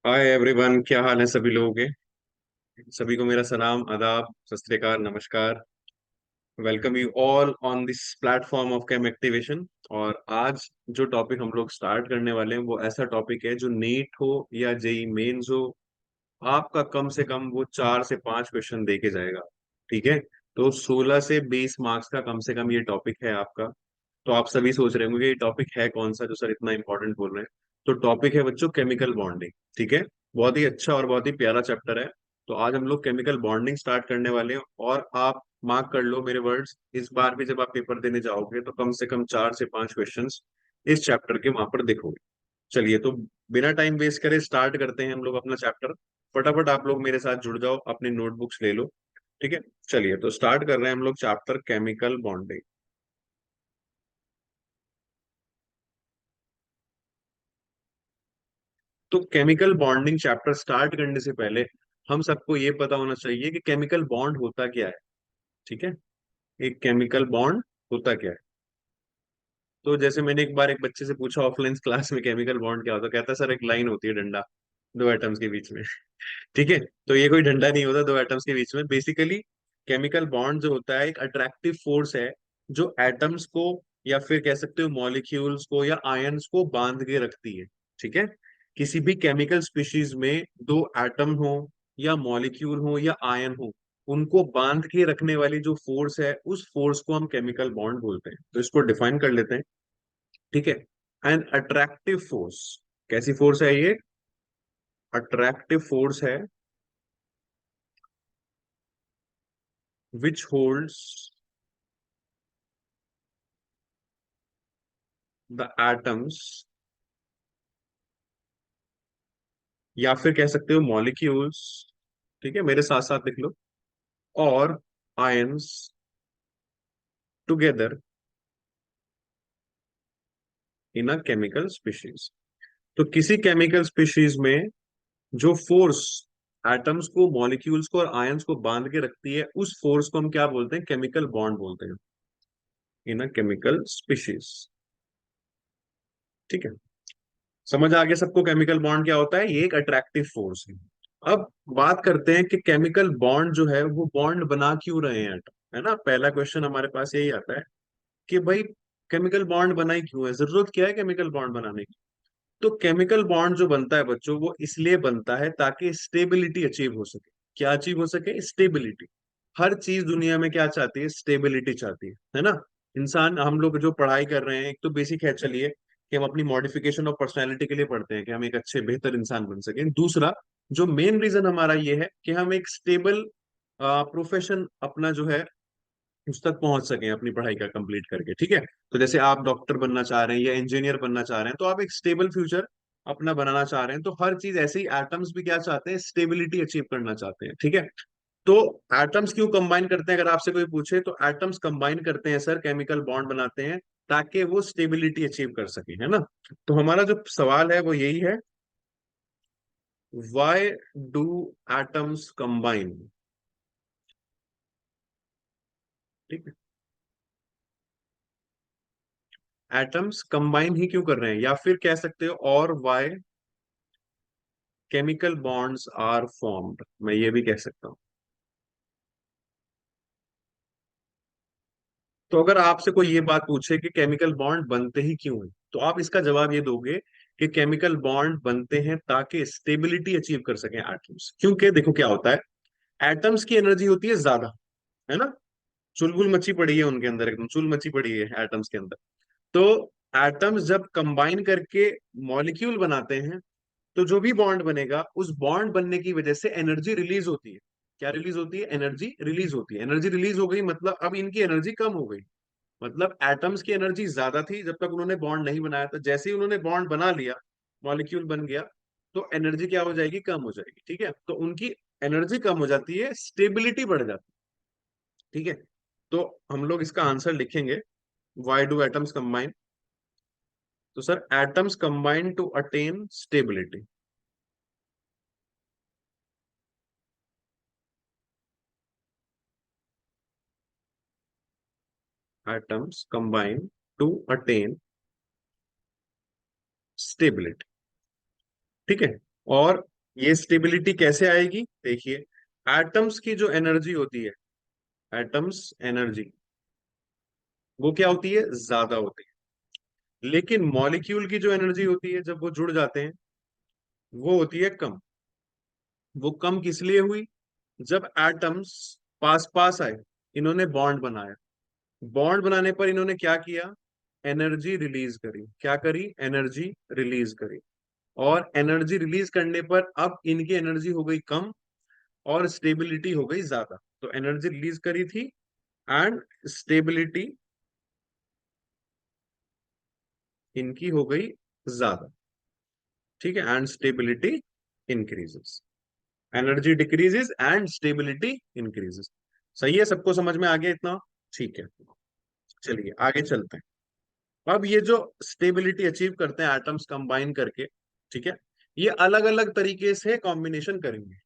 Hi everyone, क्या हाल है सभी लोगों के। सभी को मेरा सलाम, आदाब, सत श्री अकाल, नमस्कार। Welcome you all on this platform of chem activation. और आज जो टॉपिक हम लोग स्टार्ट करने वाले हैं वो ऐसा टॉपिक है जो नीट हो या जेई मेंस हो, आपका कम से कम वो 4 से 5 क्वेश्चन दे के जाएगा। ठीक है। तो 16 से 20 मार्क्स का कम से कम ये टॉपिक है आपका। तो आप सभी सोच रहे होंगे ये टॉपिक है कौन सा जो सर इतना इंपॉर्टेंट बोल रहे हैं। तो टॉपिक है बच्चों केमिकल बॉन्डिंग। ठीक है। बहुत ही अच्छा और बहुत ही प्यारा चैप्टर है। तो आज हम लोग केमिकल बॉन्डिंग स्टार्ट करने वाले हैं। और आप मार्क कर लो मेरे वर्ड्स, इस बार भी जब आप पेपर देने जाओगे तो कम से कम 4 से 5 क्वेश्चंस इस चैप्टर के वहां पर देखोगे। चलिए, तो बिना टाइम वेस्ट करे स्टार्ट करते हैं हम लोग अपना चैप्टर। फटाफट आप लोग मेरे साथ जुड़ जाओ, अपनी नोटबुक्स ले लो। ठीक है। चलिए, तो स्टार्ट कर रहे हैं हम लोग चैप्टर केमिकल बॉन्डिंग। तो केमिकल बॉन्डिंग चैप्टर स्टार्ट करने से पहले हम सबको ये पता होना चाहिए कि केमिकल बॉन्ड होता क्या है। ठीक है। एक केमिकल बॉन्ड होता क्या है। तो जैसे मैंने एक बार एक बच्चे से पूछा ऑफलाइन क्लास में केमिकल बॉन्ड क्या होता है, कहता सर एक लाइन होती है, डंडा, दो एटम्स के बीच में। ठीक है। तो ये कोई डंडा नहीं होता दो एटम्स के बीच में। बेसिकली केमिकल बॉन्ड जो होता है एक अट्रैक्टिव फोर्स है जो एटम्स को या फिर कह सकते हो मॉलिक्यूल्स को या आयंस को बांध के रखती है। ठीक है। किसी भी केमिकल स्पीशीज में दो एटम हो या मॉलिक्यूल हो या आयन हो, उनको बांध के रखने वाली जो फोर्स है उस फोर्स को हम केमिकल बॉन्ड बोलते हैं। तो इसको डिफाइन कर लेते हैं। ठीक है। एन अट्रैक्टिव फोर्स, कैसी फोर्स है ये? अट्रैक्टिव फोर्स है which holds the atoms, या फिर कह सकते हो मॉलिक्यूल्स। ठीक है, मेरे साथ साथ लिख लो। और ions together in a chemical species. तो किसी केमिकल स्पीशीज में जो फोर्स एटम्स को, मॉलिक्यूल्स को और आयंस को बांध के रखती है उस फोर्स को हम क्या बोलते हैं? केमिकल बॉन्ड बोलते हैं, इन अ केमिकल स्पीशीज। ठीक है। समझ आ गया सबको केमिकल बॉन्ड क्या होता है? ये एक अट्रैक्टिव फोर्स है। अब बात करते हैं कि केमिकल बॉन्ड जो है वो बॉन्ड बना क्यों रहे हैं एटम, है ना। पहला क्वेश्चन हमारे पास यही आता है कि भाई केमिकल बॉन्ड बनाई क्यों है, जरूरत क्या है केमिकल बॉन्ड बनाने की। तो केमिकल बॉन्ड जो बनता है बच्चों वो इसलिए बनता है ताकि स्टेबिलिटी अचीव हो सके। क्या अचीव हो सके? स्टेबिलिटी। हर चीज दुनिया में क्या चाहती है? स्टेबिलिटी चाहती है ना। इंसान, हम लोग जो पढ़ाई कर रहे हैं, एक तो बेसिक है चलिए कि हम अपनी मॉडिफिकेशन ऑफ पर्सनैलिटी के लिए पढ़ते हैं कि हम एक अच्छे बेहतर इंसान बन सके। दूसरा जो मेन रीजन हमारा ये है कि हम एक स्टेबल प्रोफेशन अपना जो है उस तक पहुंच सके अपनी पढ़ाई का कंप्लीट करके। ठीक है। तो जैसे आप डॉक्टर बनना चाह रहे हैं या इंजीनियर बनना चाह रहे हैं तो आप एक स्टेबल फ्यूचर अपना बनाना चाह रहे हैं। तो हर चीज ऐसे ही एटम्स भी क्या चाहते हैं? स्टेबिलिटी अचीव करना चाहते हैं। ठीक है। तो एटम्स क्यों कंबाइन करते हैं, अगर आपसे कोई पूछे तो एटम्स कंबाइन करते हैं सर, केमिकल बॉन्ड बनाते हैं ताकि वो स्टेबिलिटी अचीव कर सके, है ना। तो हमारा जो सवाल है वो यही है, व्हाई डू एटम्स कंबाइन। ठीक है। एटम्स कंबाइन ही क्यों कर रहे हैं, या फिर कह सकते हो और why chemical bonds are formed, मैं ये भी कह सकता हूं। तो अगर आपसे कोई ये बात पूछे कि केमिकल बॉन्ड बनते ही क्यों हैं, तो आप इसका जवाब ये दोगे कि केमिकल बॉन्ड बनते हैं ताकि स्टेबिलिटी अचीव कर सकें एटम्स। क्योंकि देखो क्या होता है, एटम्स की एनर्जी होती है ज्यादा, है ना। चुलबुल मची पड़ी है उनके अंदर, एकदम चुल मची पड़ी है एटम्स के अंदर। तो एटम्स जब कंबाइन करके मॉलिक्यूल बनाते हैं तो जो भी बॉन्ड बनेगा उस बॉन्ड बनने की वजह से एनर्जी रिलीज होती है। क्या रिलीज होती है? एनर्जी रिलीज होती है। एनर्जी रिलीज हो गई मतलब अब इनकी एनर्जी कम हो गई। मतलब एटम्स की एनर्जी ज्यादा थी जब तक उन्होंने बॉन्ड नहीं बनाया था, जैसे ही उन्होंने बॉन्ड बना लिया, मॉलिक्यूल बन गया, तो एनर्जी क्या हो जाएगी? कम हो जाएगी। ठीक है। तो उनकी एनर्जी कम हो जाती है, स्टेबिलिटी बढ़ जाती है। ठीक है। तो हम लोग इसका आंसर लिखेंगे, व्हाई डू एटम्स कंबाइन। तो sir atoms combine to attain stability. Atoms combine to attain stability. ठीक है। और ये स्टेबिलिटी कैसे आएगी, देखिए, एटम्स की जो एनर्जी होती है, एटम्स एनर्जी वो क्या होती है, ज्यादा होती है। लेकिन मॉलिक्यूल की जो एनर्जी होती है जब वो जुड़ जाते हैं, वो होती है कम। वो कम किस लिए हुई, जब एटम्स पास पास आए, इन्होंने बॉन्ड बनाया। बॉन्ड बनाने पर इन्होंने क्या किया, एनर्जी रिलीज करी। क्या करी, एनर्जी रिलीज करी। और एनर्जी रिलीज करने पर अब इनकी एनर्जी हो गई कम और स्टेबिलिटी हो गई ज्यादा। तो एनर्जी रिलीज करी थी एंड स्टेबिलिटी इनकी हो गई ज्यादा। ठीक है, and stability increases. Energy decreases and stability increases. सही है, सबको समझ में आ गया इतना? ठीक है, चलिए आगे चलते हैं। अब ये जो स्टेबिलिटी अचीव करते हैं एटम्स कंबाइन करके, ठीक है, ये अलग अलग तरीके से कॉम्बिनेशन करेंगे।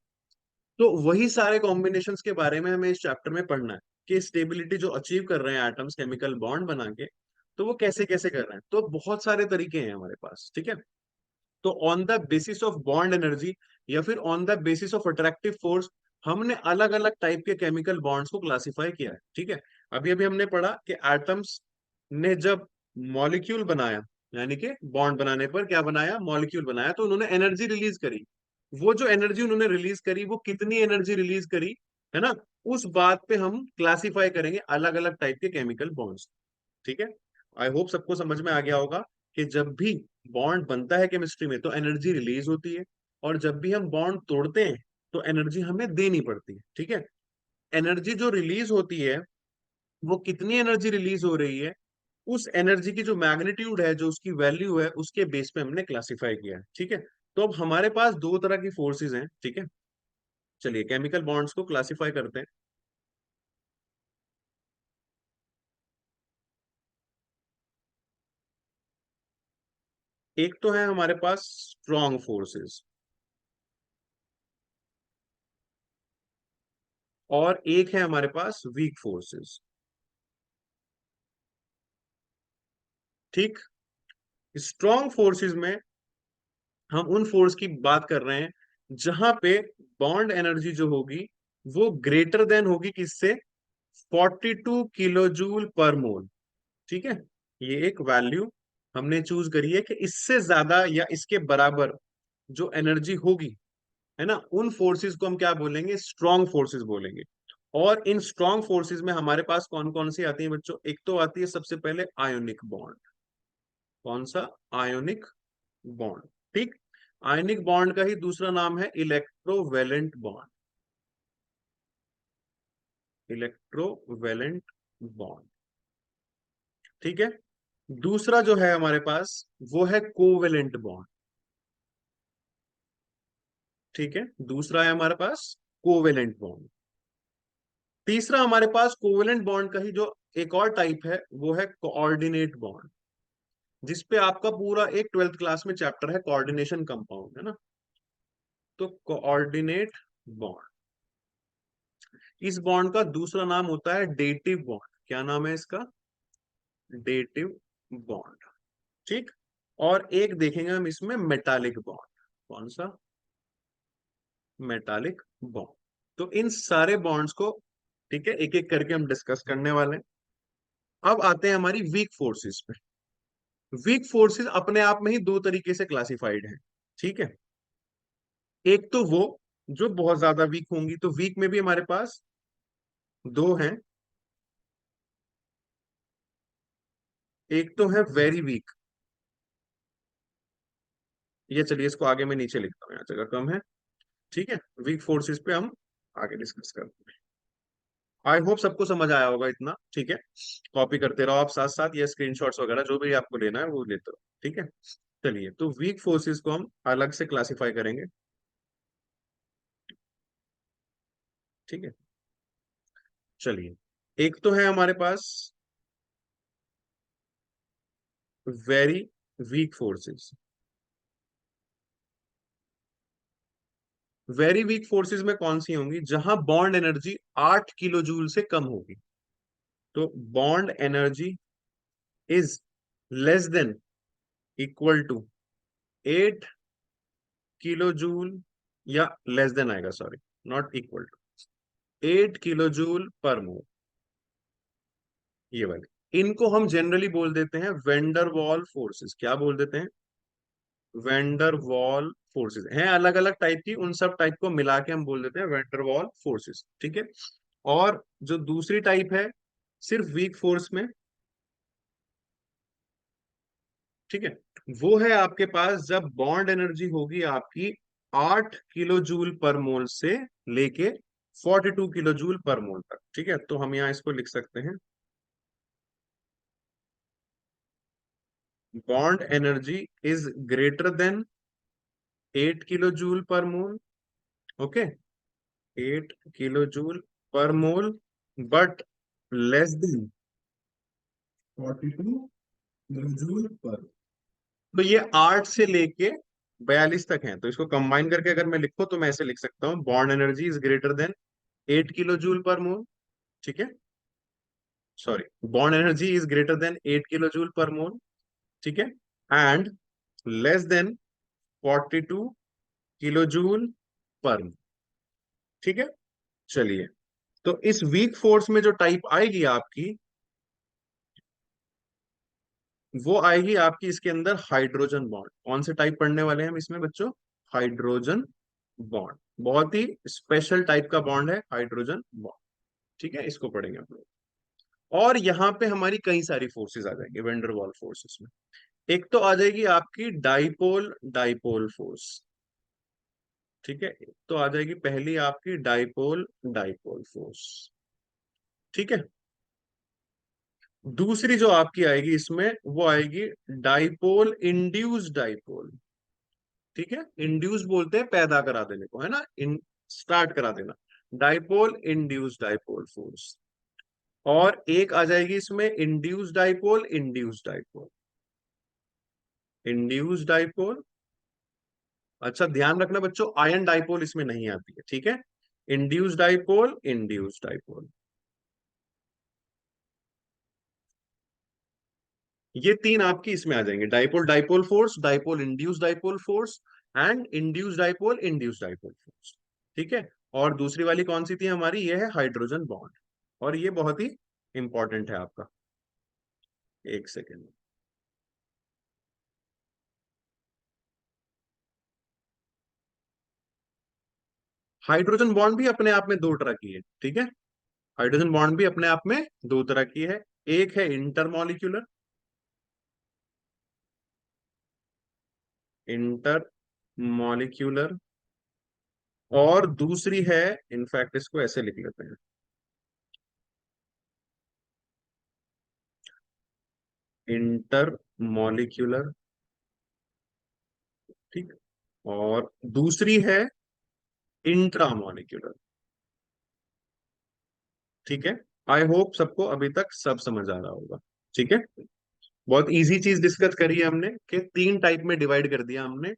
तो वही सारे कॉम्बिनेशंस के बारे में हमें इस चैप्टर में पढ़ना है कि स्टेबिलिटी जो अचीव कर रहे हैं एटम्स केमिकल बॉन्ड बना के, तो वो कैसे कैसे कर रहे हैं। तो बहुत सारे तरीके हैं हमारे पास, ठीक है। तो on the basis of bond energy या फिर on the basis of attractive force, हमने अलग अलग टाइप के केमिकल बॉन्ड्स को क्लासिफाई किया है, ठीक है। अभी अभी हमने पढ़ा कि एटम्स ने जब मॉलिक्यूल बनाया, यानी कि बॉन्ड बनाने पर क्या बनाया, मॉलिक्यूल बनाया, तो उन्होंने एनर्जी रिलीज करी। वो जो एनर्जी उन्होंने रिलीज करी, वो कितनी एनर्जी रिलीज करी, है ना, उस बात पे हम क्लासिफाई करेंगे अलग अलग टाइप के केमिकल बॉन्ड्स। ठीक है, आई होप सबको समझ में आ गया होगा कि जब भी बॉन्ड बनता है केमिस्ट्री में तो एनर्जी रिलीज होती है, और जब भी हम बॉन्ड तोड़ते हैं तो एनर्जी हमें देनी पड़ती है। ठीक है, एनर्जी जो रिलीज होती है, वो कितनी एनर्जी रिलीज हो रही है, उस एनर्जी की जो मैग्नीट्यूड है, जो उसकी वैल्यू है, उसके बेस पे हमने क्लासिफाई किया है। ठीक है, तो अब हमारे पास दो तरह की फोर्सेस हैं, ठीक है। चलिए केमिकल बॉन्ड्स को क्लासिफाई करते हैं। एक तो है हमारे पास स्ट्रॉन्ग फोर्सेस, और एक है हमारे पास वीक फोर्सेस। ठीक, स्ट्रॉन्ग फोर्सेस में हम उन फोर्स की बात कर रहे हैं जहां पे बॉन्ड एनर्जी जो होगी वो ग्रेटर देन होगी किससे, 42 किलो जूल पर मोल। ठीक है, ये एक वैल्यू हमने चूज करी है कि इससे ज्यादा या इसके बराबर जो एनर्जी होगी, है ना, उन फोर्सेस को हम क्या बोलेंगे, स्ट्रॉन्ग फोर्सेस बोलेंगे। और इन स्ट्रॉन्ग फोर्सेस में हमारे पास कौन कौन सी आती है बच्चों, एक तो आती है सबसे पहले आयोनिक बॉन्ड। कौन सा, आयोनिक बॉन्ड। ठीक, आयनिक बॉन्ड का ही दूसरा नाम है इलेक्ट्रोवेलेंट बॉन्ड। इलेक्ट्रोवेलेंट बॉन्ड, ठीक है। दूसरा जो है हमारे पास वो है कोवेलेंट बॉन्ड। ठीक है, दूसरा है हमारे पास कोवेलेंट बॉन्ड। तीसरा हमारे पास कोवेलेंट बॉन्ड का ही जो एक और टाइप है वो है कोऑर्डिनेट बॉन्ड, जिसपे आपका पूरा एक 12th क्लास में चैप्टर है, कोऑर्डिनेशन कंपाउंड, है ना। तो कोऑर्डिनेट बॉन्ड, इस बॉन्ड का दूसरा नाम होता है डेटिव बॉन्ड। क्या नाम है इसका, डेटिव बॉन्ड। ठीक, और एक देखेंगे हम इसमें मेटालिक बॉन्ड। कौन सा, मेटालिक बॉन्ड। तो इन सारे बॉन्ड्स को, ठीक है, एक एक करके हम डिस्कस करने वाले हैं। अब आते हैं हमारी वीक फोर्सेस पे। वीक फोर्सेस अपने आप में ही दो तरीके से क्लासिफाइड है, ठीक है। एक तो वो जो बहुत ज्यादा वीक होंगी, तो वीक में भी हमारे पास दो हैं। एक तो है वेरी वीक, ये चलिए इसको आगे मैं नीचे लिखता हूँ, यहाँ जगह कम है। ठीक है, वीक फोर्सेस पे हम आगे डिस्कस करते हैं। आई होप सबको समझ आया होगा इतना, ठीक है। कॉपी करते रहो आप साथ साथ, या स्क्रीनशॉट्स वगैरह जो भी आपको लेना है वो लेते रहो, ठीक है। चलिए, तो वीक फोर्सेस को हम अलग से क्लासिफाई करेंगे, ठीक है। चलिए, एक तो है हमारे पास very weak forces. Very weak forces में कौन सी होंगी, जहां बॉन्ड एनर्जी 8 किलो जूल से कम होगी। तो bond energy is less than equal to 8 kilo joule या लेस देन आएगा, sorry, not equal to 8 kilo joule per mole, ये वाले, इनको हम जनरली बोल देते हैं वेंडर वॉल फोर्सेस। क्या बोल देते हैं? Vendor wall forces. हैं अलग अलग टाइप की, उन सब टाइप को मिला के हम बोल देते हैं वेंडर वॉल फोर्सेस, ठीक है। और जो दूसरी टाइप है सिर्फ वीक फोर्स में, ठीक है, वो है आपके पास जब बॉन्ड एनर्जी होगी आपकी 8 किलो जूल पर मोल से लेके 42 किलो जूल पर मोल तक, ठीक है। तो हम यहाँ इसको लिख सकते हैं, bond energy is greater than 8 kilo joule per mole, okay, 8 kilo joule per mole, but less than 42 kilo joule पर। तो ये 8 से लेके 42 तक है, तो इसको कंबाइन करके अगर मैं लिखूं तो मैं ऐसे लिख सकता हूँ, bond energy is greater than 8 kilo joule per mole, ठीक है, sorry, bond energy is greater than 8 kilo joule per mole, ठीक है, and less than 42 kilo joule per mole, ठीक है। चलिए, तो इस वीक फोर्स में जो टाइप आएगी आपकी, वो आएगी आपकी इसके अंदर हाइड्रोजन बॉन्ड। कौन से टाइप पढ़ने वाले हैं हम इसमें बच्चों? Hydrogen bond. बहुत ही स्पेशल टाइप का बॉन्ड है हाइड्रोजन बॉन्ड, ठीक है, इसको पढ़ेंगे हम लोग। और यहाँ पे हमारी कई सारी फोर्सेस आ जाएंगी वेंडरवॉल फोर्सेस में। एक तो आ जाएगी आपकी डाइपोल डाइपोल फोर्स, ठीक है, एक तो आ जाएगी पहली आपकी डाइपोल डाइपोल फोर्स, ठीक है। दूसरी जो आपकी आएगी इसमें वो आएगी डाइपोल इंड्यूस डाइपोल, ठीक है। इंड्यूस बोलते हैं पैदा करा देने को, है ना, इन स्टार्ट करा देना, डाइपोल इंड्यूस डाइपोल फोर्स। और एक आ जाएगी इसमें induce dipole induce dipole, induce dipole. अच्छा ध्यान रखना बच्चों, आयन डाइपोल इसमें नहीं आती है, ठीक है, इंड्यूस डाइपोल इंड्यूस डाइपोल। ये तीन आपकी इसमें आ जाएंगे, dipole dipole force, dipole induce dipole force, and induce dipole induce dipole force, ठीक है। और दूसरी वाली कौन सी थी हमारी? ये है हाइड्रोजन बॉन्ड, और ये बहुत ही इंपॉर्टेंट है आपका। एक सेकेंड, हाइड्रोजन बॉन्ड भी अपने आप में दो तरह की है, ठीक है, हाइड्रोजन बॉन्ड भी अपने आप में दो तरह की है। एक है इंटरमॉलिक्यूलर, इंटरमॉलिक्यूलर, और दूसरी है, इनफैक्ट इसको ऐसे लिख लेते हैं, इंटरमॉलिक्यूलर, ठीक, और दूसरी है इंट्रामॉलिक्यूलर, ठीक है। आई होप सबको अभी तक सब समझ आ रहा होगा, ठीक है। बहुत इजी चीज डिस्कस करी है हमने कि तीन टाइप में डिवाइड कर दिया हमने,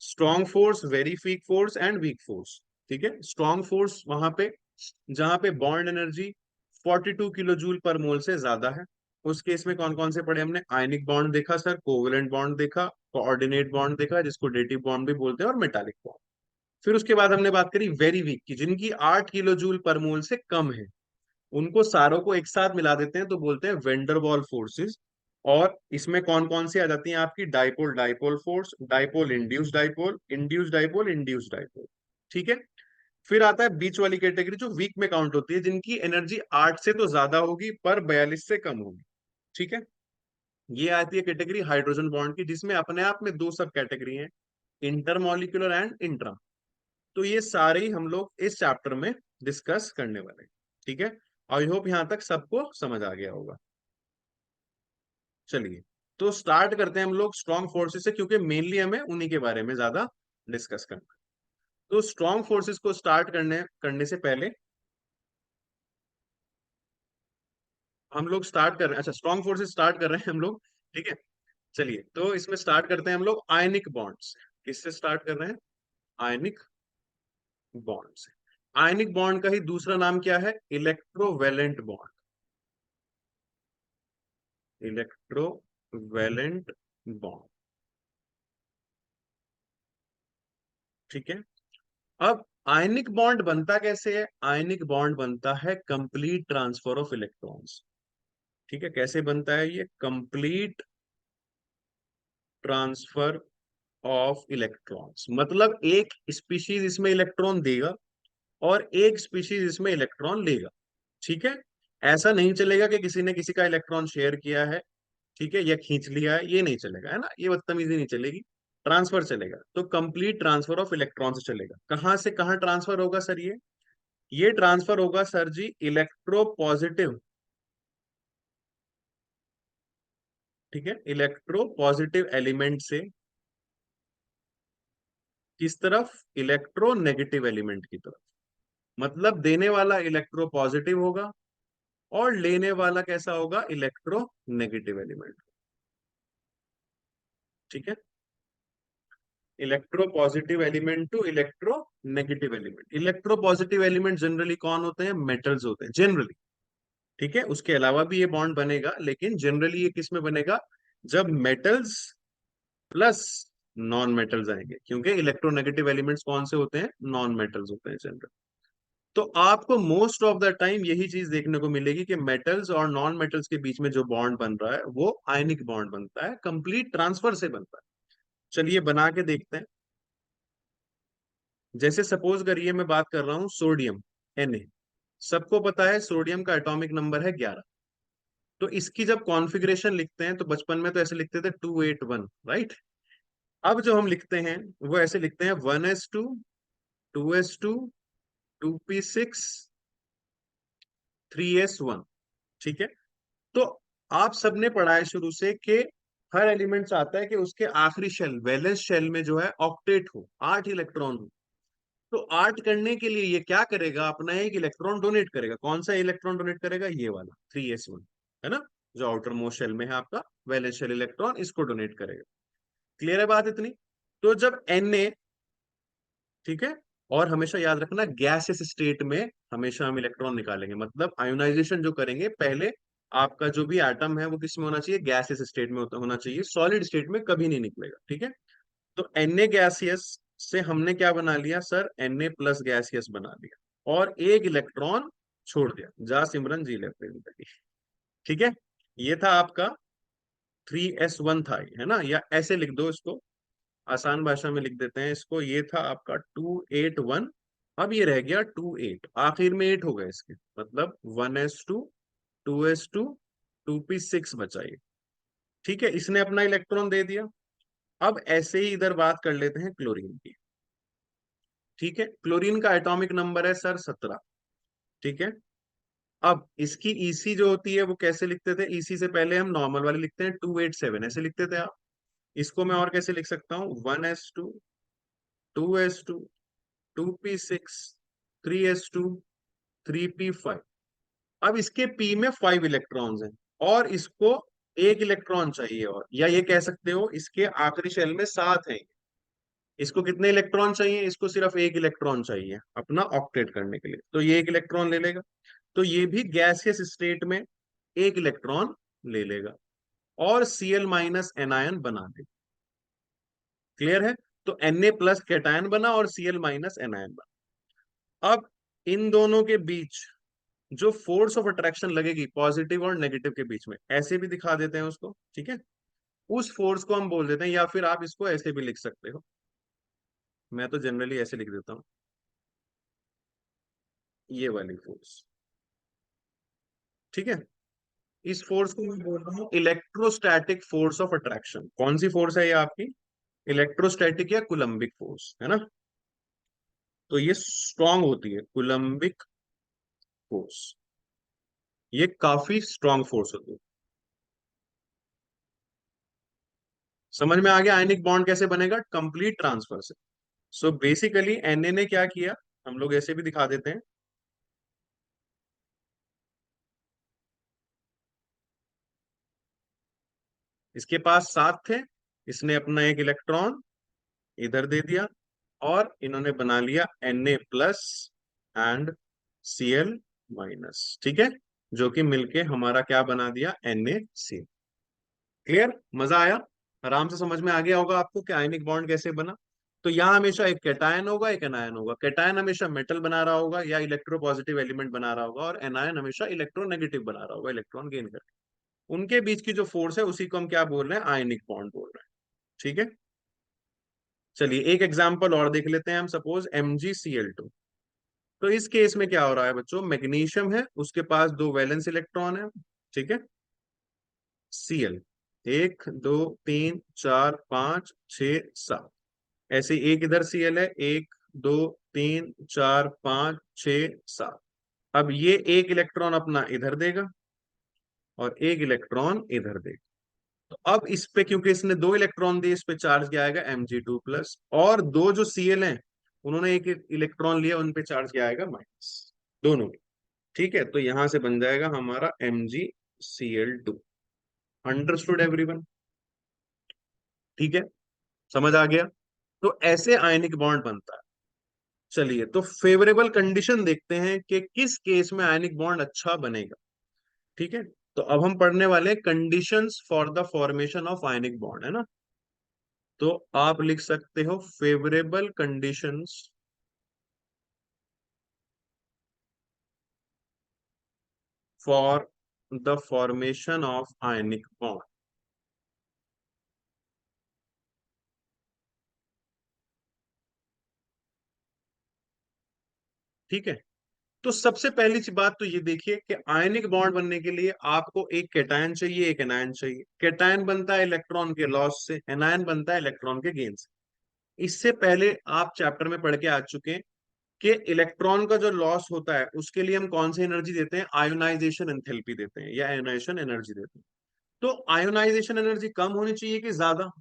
strong force, very weak force and weak force, ठीक है। स्ट्रॉन्ग फोर्स वहां पे जहां पे bond energy 42 kilo joule per मोल से ज्यादा है, उस केस में कौन कौन से पढ़े हमने? आयनिक बॉन्ड देखा सर, कोवेलेंट बॉन्ड देखा, कोऑर्डिनेट बॉन्ड देखा जिसको डेटिव बॉन्ड भी बोलते हैं, और मेटालिक बॉन्ड। फिर उसके बाद हमने बात करी वेरी वीक की, जिनकी 8 किलो जूल पर मोल से कम है, उनको सारों को एक साथ मिला देते हैं तो बोलते हैं वेंडरवॉल फोर्सेस। और इसमें कौन कौन सी आ जाती हैं आपकी? Dipole dipole force, dipole induce dipole, induce dipole induce dipole, ठीक है। फिर आता है बीच वाली कैटेगरी जो वीक में काउंट होती है, जिनकी एनर्जी 8 से तो ज्यादा होगी पर 42 से कम होगी, ठीक है। ये आती है कैटेगरी हाइड्रोजन बॉन्ड की, जिसमें अपने आप में दो सब कैटेगरी हैं, इंटरमॉलिक्यूलर एंड इंट्रा। तो ये सारे ही हम लोग इस चैप्टर में डिस्कस करने वाले हैं, ठीक है। आई होप यहां तक सबको समझ आ गया होगा। चलिए, तो स्टार्ट करते हैं हम लोग स्ट्रॉन्ग फोर्सेस से, क्योंकि मेनली हमें उन्हीं के बारे में ज्यादा डिस्कस करना है। तो स्ट्रॉन्ग फोर्सेस को स्टार्ट करने करने से पहले हम लोग स्टार्ट कर रहे हैं, अच्छा स्ट्रॉन्ग फोर्सेस स्टार्ट कर रहे हैं हम लोग, ठीक है। चलिए, तो इसमें स्टार्ट करते हैं हम लोग आयनिक बॉन्ड्स। किससे स्टार्ट कर रहे हैं? आयनिक बॉन्ड से। आयनिक बॉन्ड का ही दूसरा नाम क्या है? इलेक्ट्रोवेलेंट बॉन्ड, इलेक्ट्रोवेलेंट बॉन्ड, ठीक है। अब आयनिक बॉन्ड बनता कैसे है? आयनिक बॉन्ड बनता है कंप्लीट ट्रांसफर ऑफ इलेक्ट्रॉन्स। ठीक है, कैसे बनता है ये? कंप्लीट ट्रांसफर ऑफ इलेक्ट्रॉन्स, मतलब एक स्पीशीज इसमें इलेक्ट्रॉन देगा और एक स्पीशीज इसमें इलेक्ट्रॉन लेगा। ठीक है, ऐसा नहीं चलेगा कि किसी ने किसी का इलेक्ट्रॉन शेयर किया है, ठीक है, या खींच लिया है, ये नहीं चलेगा, है ना, ये बदतमीजी नहीं चलेगी। ट्रांसफर चलेगा, तो कंप्लीट ट्रांसफर ऑफ इलेक्ट्रॉन से चलेगा। कहां से कहां ट्रांसफर होगा सर? ये ट्रांसफर होगा सर जी इलेक्ट्रो पॉजिटिव, ठीक है, इलेक्ट्रो पॉजिटिव एलिमेंट से किस तरफ? इलेक्ट्रो नेगेटिव एलिमेंट की तरफ। मतलब देने वाला इलेक्ट्रो पॉजिटिव होगा और लेने वाला कैसा होगा? Electronegative element. ठीक है, electropositive element to electronegative element. Electropositive element generally कौन होते हैं? मेटल्स होते हैं जनरली। ठीक है, उसके अलावा भी ये बॉन्ड बनेगा, लेकिन जनरली ये किस में बनेगा? जब मेटल्स प्लस नॉन मेटल्स आएंगे, क्योंकि इलेक्ट्रोनेगेटिव एलिमेंट्स कौन से होते हैं? नॉन मेटल्स होते हैं जनरल। तो आपको मोस्ट ऑफ द टाइम यही चीज देखने को मिलेगी कि मेटल्स और नॉन मेटल्स के बीच में जो बॉन्ड बन रहा है वो आयनिक बॉन्ड बनता है, कंप्लीट ट्रांसफर से बनता है। चलिए बना के देखते हैं। जैसे सपोज करिए मैं बात कर रहा हूं सोडियम, Na। सबको पता है सोडियम का एटॉमिक नंबर है 11। तो इसकी जब कॉन्फ़िगरेशन लिखते हैं तो बचपन में तो ऐसे लिखते थे 281, राइट। अब जो हम लिखते हैं वो ऐसे लिखते हैं 1s2, 2s2, 2p6, 3s1। ठीक है, तो आप सबने पढ़ा है शुरू से कि हर एलिमेंट चाहता है कि उसके आखिरी शेल, वैलेंस शेल में जो है ऑक्टेट हो, 8 इलेक्ट्रॉन हो। तो 8 करने के लिए ये क्या करेगा? अपना एक इलेक्ट्रॉन डोनेट करेगा। कौन सा इलेक्ट्रॉन डोनेट करेगा? ये वाला 3s1, है ना, जो आउटर मोस्ट शेल में है आपका वैलेंस शेल इलेक्ट्रॉन, इसको डोनेट करेगा। क्लियर है बात इतनी? तो जब Na, ठीक है, और हमेशा याद रखना गैसेस स्टेट में हमेशा हम इलेक्ट्रॉन निकालेंगे, मतलब आयोनाइजेशन जो करेंगे पहले, आपका जो भी एटम है वो किस में होना चाहिए? गैसेस स्टेट में होना चाहिए, सॉलिड स्टेट में कभी नहीं निकलेगा। ठीक है, तो Na गैसियस से हमने क्या बना लिया सर? Na प्लस गैसियस बना लिया और एक इलेक्ट्रॉन छोड़ दिया। जा सिमरन जी ले अपनी जिंदगी। ठीक है, ये था आपका 3s1 था, है ना, या ऐसे लिख दो इसको, आसान भाषा में लिख देते हैं इसको, ये था आपका 281। अब ये रह गया 28, आखिर में 8 हो गए इसके, मतलब 1s2, 2s2, 2p6 बचा ये। ठीक है, इसने अपना इलेक्ट्रॉन दे दिया। अब ऐसे ही इधर बात कर लेते हैं क्लोरीन की। ठीक है, क्लोरीन का एटॉमिक नंबर है सर 17। ठीक है, अब इसकी ईसी जो होती है वो कैसे लिखते थे? ईसी से पहले हम नॉर्मल वाली लिखते हैं, 287 ऐसे लिखते थे आप। इसको मैं और कैसे लिख सकता हूँ? 1s2, 2s2, 2p6, 3s2, 3p5। अब इसके p में 5 इलेक्ट्रॉन्स हैं और इसको एक इलेक्ट्रॉन चाहिए, और या ये कह सकते हो इसके आखिरी शेल में 7 है। इसको कितने इलेक्ट्रॉन चाहिए? इसको सिर्फ एक इलेक्ट्रॉन चाहिए अपना ऑक्टेट करने के लिए, तो ये एक इलेक्ट्रॉन ले लेगा। तो ये भी गैसियस स्टेट में एक इलेक्ट्रॉन ले लेगा और Cl माइनस एनायन बना देगा। क्लियर है? तो Na प्लस कैटायन बना और Cl माइनस एनायन बना। अब इन दोनों के बीच जो फोर्स ऑफ अट्रैक्शन लगेगी पॉजिटिव और नेगेटिव के बीच में, ऐसे भी दिखा देते हैं उसको। ठीक है, उस फोर्स को हम बोल देते हैं, या फिर आप इसको ऐसे भी लिख सकते हो, मैं तो जनरली ऐसे लिख देता हूं, ये वाली फोर्स। ठीक है, इस फोर्स को मैं बोल रहा हूँ इलेक्ट्रोस्टैटिक फोर्स ऑफ अट्रैक्शन। कौन सी फोर्स है ये आपकी? इलेक्ट्रोस्टैटिक या कुलम्बिक फोर्स, है ना। तो ये स्ट्रांग होती है कुलम्बिक फोर्स, ये काफी स्ट्रांग फोर्स होती है। समझ में आ गया आयनिक बॉन्ड कैसे बनेगा? कंप्लीट ट्रांसफर से। सो बेसिकली Na ने क्या किया, हम लोग ऐसे भी दिखा देते हैं। इसके पास 7 थे, इसने अपना एक इलेक्ट्रॉन इधर दे दिया और इन्होंने बना लिया Na plus and Cl minus. ठीक है, जो कि मिलके हमारा क्या बना दिया? NaCl। क्लियर? मजा आया? आराम से समझ में आ गया होगा आपको कि आयनिक बॉन्ड कैसे बना। तो यहाँ हमेशा एक कैटायन होगा, एक एनायन होगा। कैटायन हमेशा मेटल बना रहा होगा या इलेक्ट्रोपॉजिटिव एलिमेंट बना रहा होगा, और एनायन हमेशा इलेक्ट्रोनेगेटिव बना रहा होगा, इलेक्ट्रॉन गेन करके। उनके बीच की जो फोर्स है उसी को हम क्या बोल रहे हैं, आयनिक बॉन्ड बोल रहे हैं। ठीक है, चलिए एक एग्जांपल और देख लेते हैं हम। Suppose MgCl2। तो इस केस में क्या हो रहा है बच्चों, मैग्नीशियम है, उसके पास दो वैलेंस इलेक्ट्रॉन है। ठीक है, Cl, 1 2 3 4 5 6 7। ऐसे एक इधर Cl है, 1 2 3 4 5 6 7। अब ये एक इलेक्ट्रॉन अपना इधर देगा और एक इलेक्ट्रॉन इधर देगा। तो अब इस पे क्योंकि इसने दो इलेक्ट्रॉन दिए, इस पे चार्ज क्या आएगा, Mg2+। और दो जो Cl हैं उन्होंने एक इलेक्ट्रॉन लिया, उन पे चार्ज क्या आएगा, माइनस, दोनों में। ठीक है, तो यहां से बन जाएगा हमारा MgCl2। Understood everyone? ठीक है, समझ आ गया? तो ऐसे आयनिक बॉन्ड बनता है। चलिए, तो फेवरेबल कंडीशन देखते हैं कि किस केस में आयनिक बॉन्ड अच्छा बनेगा। ठीक है, तो अब हम पढ़ने वाले conditions for the formation of ionic bond, है ना। तो आप लिख सकते हो favourable conditions for the formation of ionic bond. ठीक है, तो सबसे पहली सी बात तो ये देखिए कि आयनिक बॉन्ड बनने के लिए आपको एक कैटायन चाहिए, एक एनायन चाहिए। कैटायन बनता है इलेक्ट्रॉन के लॉस से, एनायन बनता है इलेक्ट्रॉन के गेन से। इससे पहले आप चैप्टर में पढ़ के आ चुके हैं कि इलेक्ट्रॉन का जो लॉस होता है उसके लिए हम कौन सी एनर्जी देते हैं, आयोनाइजेशन एंथैल्पी देते हैं या आयोनाइजेशन एनर्जी देते हैं। तो आयोनाइजेशन एनर्जी कम होनी चाहिए कि ज्यादा?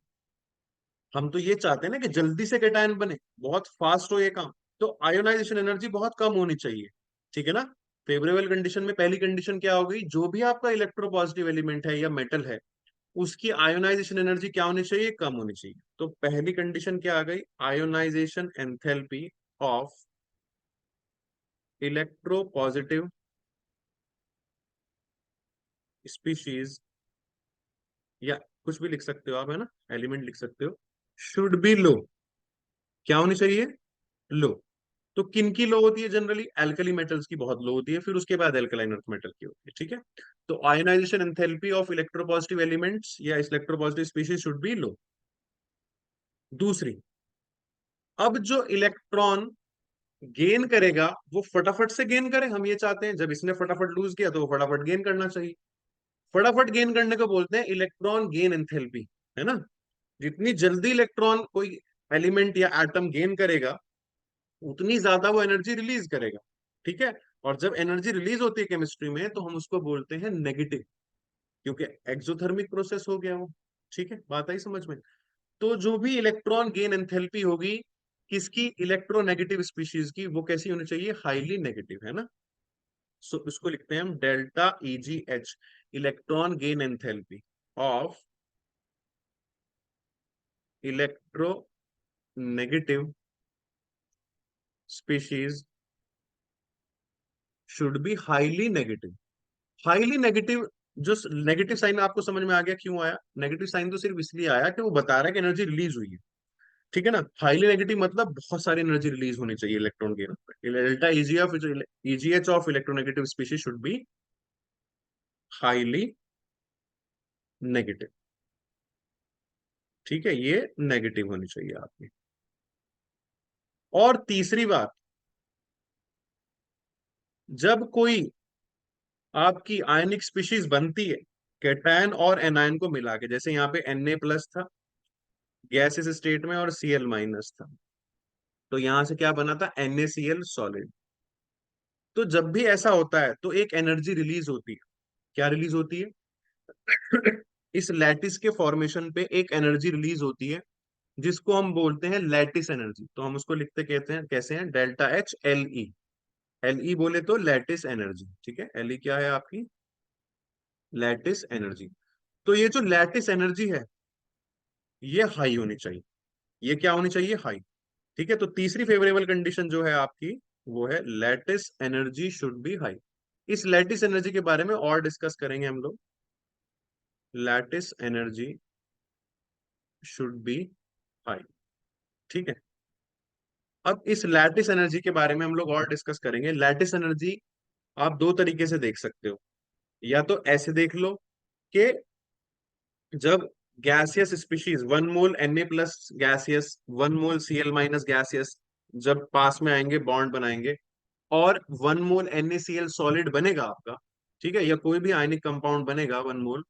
हम तो ये चाहते हैं ना कि जल्दी से कैटायन बने, बहुत फास्ट हो ये काम। तो आयोनाइजेशन एनर्जी बहुत कम होनी चाहिए। ठीक है ना। फेवरेबल कंडीशन में पहली कंडीशन क्या हो गई, जो भी आपका इलेक्ट्रोपॉजिटिव एलिमेंट है या मेटल है उसकी आयोनाइजेशन एनर्जी क्या होनी चाहिए, कम होनी चाहिए। तो पहली कंडीशन क्या आ गई, ionisation enthalpy of electropositive species, या कुछ भी लिख सकते हो आप, है ना, एलिमेंट लिख सकते हो, शुड बी लो। क्या होनी चाहिए, लो। तो किन की लो होती है, जनरली एल्कली मेटल्स की बहुत लो होती है, फिर उसके बाद एल्कलाइन अर्थ मेटल की होती है। ठीक है, तो ionisation enthalpy of electropositive elements या इलेक्ट्रोपॉजिटिव स्पीशीज शुड बी लो। दूसरी, अब जो इलेक्ट्रॉन गेन करेगा वो फटाफट से गेन करे, हम ये चाहते हैं, जब इसने फटाफट लूज किया तो वो फटाफट गेन करना चाहिए। फटाफट गेन करने को बोलते हैं इलेक्ट्रॉन गेन एंथैल्पी, है ना। जितनी जल्दी इलेक्ट्रॉन कोई एलिमेंट या एटम गेन करेगा उतनी ज्यादा वो एनर्जी रिलीज करेगा। ठीक है, और जब एनर्जी रिलीज होती है केमिस्ट्री में तो हम उसको बोलते हैं नेगेटिव, क्योंकि एक्सोथर्मिक प्रोसेस हो गया वो। ठीक है, बात आई समझ में? तो जो भी इलेक्ट्रॉन गेन एंथैल्पी होगी किसकी, इलेक्ट्रोनेगेटिव स्पीशीज की, वो कैसी होनी चाहिए, हाईली नेगेटिव, है ना। सो इसको लिखते हैं हम delta EgH, electron gain enthalpy of electronegative species should be highly negative. Highly negative, जो नेगेटिव साइन आपको समझ में आ गया क्यों आया, नेगेटिव साइन तो सिर्फ इसलिए आया कि वो बता रहा है कि एनर्जी रिलीज हुई है। ठीक है ना, हाईली नेगेटिव मतलब बहुत सारी एनर्जी रिलीज होनी चाहिए इलेक्ट्रॉन गेन पे। Delta EgH of electronegative species should be highly negative. ठीक है, ये नेगेटिव होनी चाहिए आपकी। और तीसरी बात, जब कोई आपकी आयनिक स्पीशीज बनती है कैटायन और एनायन को मिला के, जैसे यहाँ पे Na+ था गैसेस स्टेट में और Cl- था, तो यहां से क्या बना था, NaCl सॉलिड। तो जब भी ऐसा होता है तो एक एनर्जी रिलीज होती है। क्या रिलीज होती है इस लैटिस के फॉर्मेशन पे एक एनर्जी रिलीज होती है जिसको हम बोलते हैं लैटिस एनर्जी। तो हम उसको लिखते कहते हैं, कैसे हैं, ΔH LE बोले तो लैटिस एनर्जी। ठीक है, LE क्या है आपकी, लैटिस एनर्जी। तो ये जो लैटिस एनर्जी है ये हाई होनी चाहिए। ये क्या होनी चाहिए, हाई। ठीक है, तो तीसरी फेवरेबल कंडीशन जो है आपकी वो है lattice energy should be high. इस लैटिस एनर्जी के बारे में और डिस्कस करेंगे हम लोग। Lattice energy should be high. ठीक है, अब इस लैटिस एनर्जी के बारे में हम लोग और डिस्कस करेंगे। लैटिस एनर्जी आप दो तरीके से देख सकते हो। या तो ऐसे देख लो कि जब गैसियस स्पीशीज 1 मोल Na प्लस गैसियस 1 मोल Cl माइनस गैसियस जब पास में आएंगे बॉन्ड बनाएंगे, और 1 मोल NaCl सॉलिड बनेगा आपका, ठीक है, या कोई भी आयनिक कंपाउंड बनेगा 1 मोल,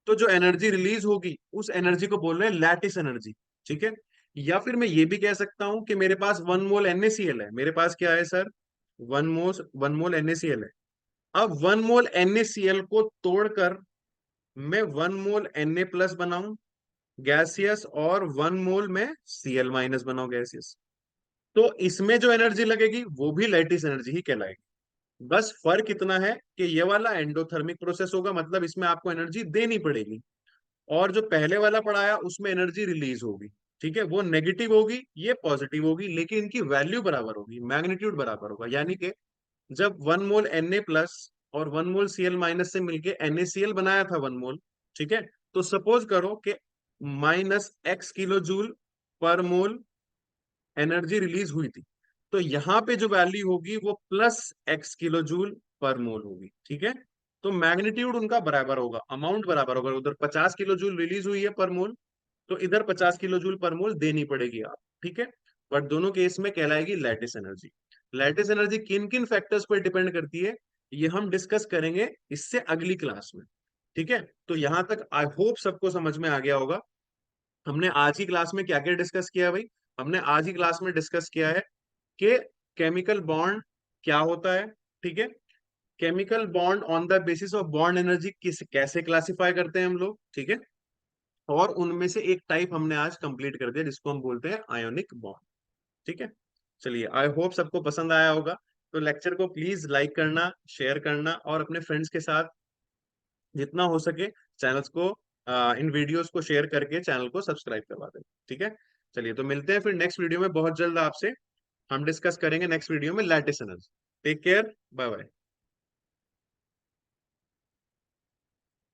तो जो एनर्जी रिलीज होगी उस एनर्जी को बोल रहे हैं लैटिस एनर्जी। ठीक है। या फिर मैं ये भी कह सकता हूं कि मेरे पास 1 मोल NaCl है। मेरे पास क्या है सर? 1 मोल NaCl है। अब 1 मोल NaCl को तोड़कर मैं 1 मोल Na प्लस बनाऊं गैसियस, और 1 मोल में Cl माइनस बनाऊं गैसियस, तो इसमें जो एनर्जी लगेगी वो भी लैटिस एनर्जी ही कहलाएगी। बस फर्क इतना है कि ये वाला एंडोथर्मिक प्रोसेस होगा, मतलब इसमें आपको एनर्जी देनी पड़ेगी, और जो पहले वाला पढ़ाया उसमें एनर्जी रिलीज होगी। ठीक है, वो नेगेटिव होगी, ये पॉजिटिव होगी, लेकिन इनकी वैल्यू बराबर होगी, मैग्नीट्यूड बराबर होगा। यानी कि जब 1 मोल Na प्लस और 1 मोल Cl माइनस से मिलके NaCl बनाया था 1 मोल, ठीक है, तो सपोज करो कि -x किलो जूल पर मोल एनर्जी रिलीज हुई थी, तो यहाँ पे जो वैल्यू होगी वो +x किलो जूल पर मोल होगी। ठीक है, तो मैग्नीट्यूड उनका बराबर होगा, अमाउंट बराबर होगा। उधर 50 किलो जूल रिलीज हुई है पर मोल, तो इधर 50 किलो जूल पर मोल देनी पड़ेगी आप। ठीक है, बट दोनों केस में कहलाएगी लैटिस एनर्जी। लैटिस एनर्जी किन किन फैक्टर्स पर डिपेंड करती है, ये हम डिस्कस करेंगे इससे अगली क्लास में। ठीक है, तो यहां तक आई होप सबको समझ में आ गया होगा। हमने आज की क्लास में क्या क्या डिस्कस किया भाई? हमने आज की क्लास में डिस्कस किया है कि केमिकल बॉन्ड क्या होता है। ठीक है, chemical bond on the basis of bond energy किस कैसे क्लासिफाई करते हैं हम लोग। ठीक है, और उनमें से एक टाइप हमने आज कंप्लीट कर दिया जिसको हम बोलते हैं आयोनिक बॉन्ड। ठीक है, चलिए, आई होप सबको पसंद आया होगा। तो लेक्चर को प्लीज लाइक करना, शेयर करना, और अपने फ्रेंड्स के साथ जितना हो सके चैनल्स को, इन वीडियोस को शेयर करके चैनल को सब्सक्राइब करवा दें। ठीक है, चलिए, तो मिलते हैं फिर नेक्स्ट वीडियो में बहुत जल्द आपसे। हम डिस्कस करेंगे नेक्स्ट वीडियो में lattice energy. Take care, bye bye.